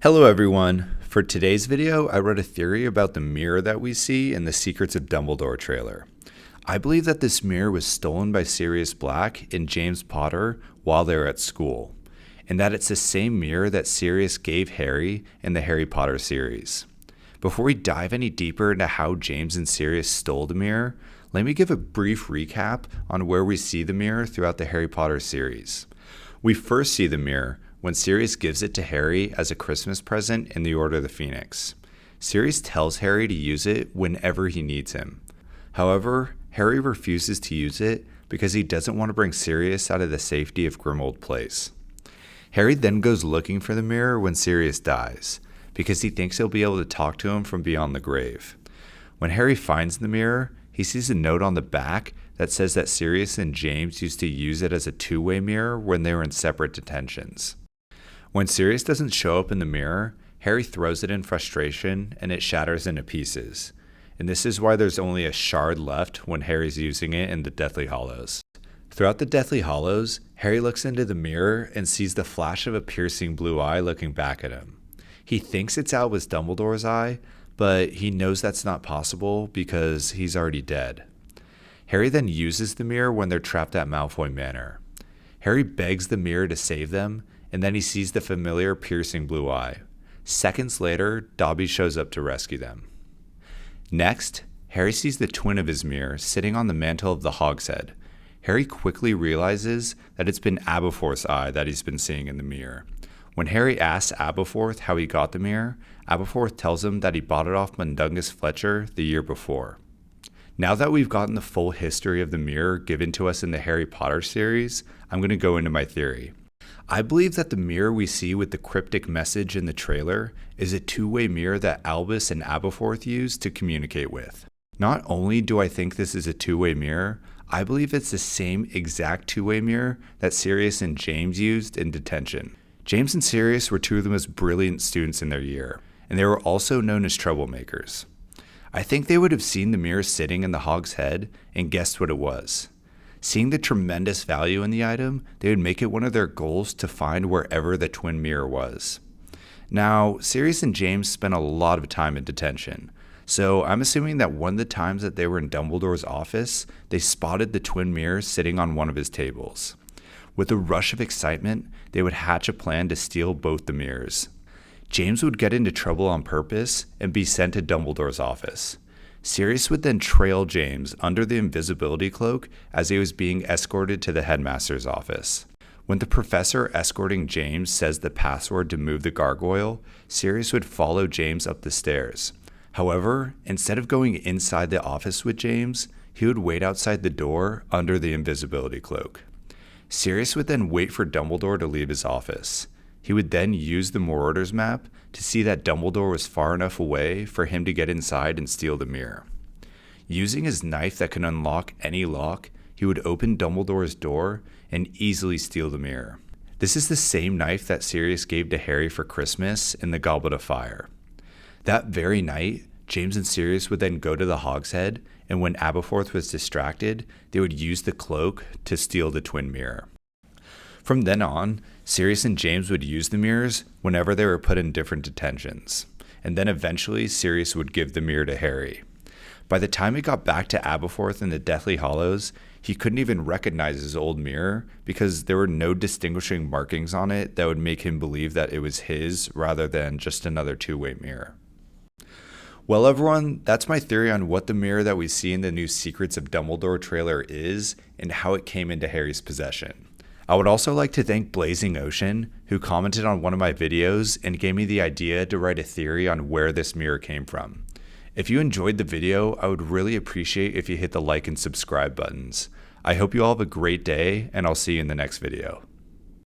Hello everyone. For today's video, I wrote a theory about the mirror that we see in the Secrets of Dumbledore trailer. I believe that this mirror was stolen by Sirius Black and James Potter while they were at school, and that it's the same mirror that Sirius gave Harry in the Harry Potter series. Before we dive any deeper into how James and Sirius stole the mirror, let me give a brief recap on where we see the mirror throughout the Harry Potter series. We first see the mirror when Sirius gives it to Harry as a Christmas present in the Order of the Phoenix. Sirius tells Harry to use it whenever he needs him. However, Harry refuses to use it because he doesn't want to bring Sirius out of the safety of Grimmauld Place. Harry then goes looking for the mirror when Sirius dies, because he thinks he'll be able to talk to him from beyond the grave. When Harry finds the mirror, he sees a note on the back that says that Sirius and James used to use it as a two-way mirror when they were in separate detentions. When Sirius doesn't show up in the mirror, Harry throws it in frustration and it shatters into pieces. And this is why there's only a shard left when Harry's using it in the Deathly Hallows. Throughout the Deathly Hallows, Harry looks into the mirror and sees the flash of a piercing blue eye looking back at him. He thinks it's Albus Dumbledore's eye, but he knows that's not possible because he's already dead. Harry then uses the mirror when they're trapped at Malfoy Manor. Harry begs the mirror to save them, and then he sees the familiar piercing blue eye. Seconds later, Dobby shows up to rescue them. Next, Harry sees the twin of his mirror sitting on the mantle of the Hogshead. Harry quickly realizes that it's been Aberforth's eye that he's been seeing in the mirror. When Harry asks Aberforth how he got the mirror, Aberforth tells him that he bought it off Mundungus Fletcher the year before. Now that we've gotten the full history of the mirror given to us in the Harry Potter series, I'm going to go into my theory. I believe that the mirror we see with the cryptic message in the trailer is a two-way mirror that Albus and Aberforth used to communicate with. Not only do I think this is a two-way mirror, I believe it's the same exact two-way mirror that Sirius and James used in detention. James and Sirius were two of the most brilliant students in their year, and they were also known as troublemakers. I think they would have seen the mirror sitting in the Hogshead and guessed what it was. Seeing the tremendous value in the item, they would make it one of their goals to find wherever the twin mirror was. Now, Sirius and James spent a lot of time in detention, so I'm assuming that one of the times that they were in Dumbledore's office, they spotted the twin mirror sitting on one of his tables. With a rush of excitement, they would hatch a plan to steal both the mirrors. James would get into trouble on purpose and be sent to Dumbledore's office. Sirius would then trail James under the invisibility cloak as he was being escorted to the headmaster's office. When the professor escorting James says the password to move the gargoyle, Sirius would follow James up the stairs. However, instead of going inside the office with James, he would wait outside the door under the invisibility cloak. Sirius would then wait for Dumbledore to leave his office. He would then use the Marauders map to see that Dumbledore was far enough away for him to get inside and steal the mirror. Using his knife that can unlock any lock, he would open Dumbledore's door and easily steal the mirror. This is the same knife that Sirius gave to Harry for Christmas in the Goblet of Fire. That very night, James and Sirius would then go to the Hogshead, and when Aberforth was distracted, they would use the cloak to steal the twin mirror. From then on, Sirius and James would use the mirrors whenever they were put in different detentions, and then eventually Sirius would give the mirror to Harry. By the time it got back to Aberforth in the Deathly Hallows, he couldn't even recognize his old mirror because there were no distinguishing markings on it that would make him believe that it was his rather than just another two-way mirror. Well, everyone, that's my theory on what the mirror that we see in the new Secrets of Dumbledore trailer is and how it came into Harry's possession. I would also like to thank Blazing Ocean, who commented on one of my videos and gave me the idea to write a theory on where this mirror came from. If you enjoyed the video, I would really appreciate if you hit the like and subscribe buttons. I hope you all have a great day, and I'll see you in the next video.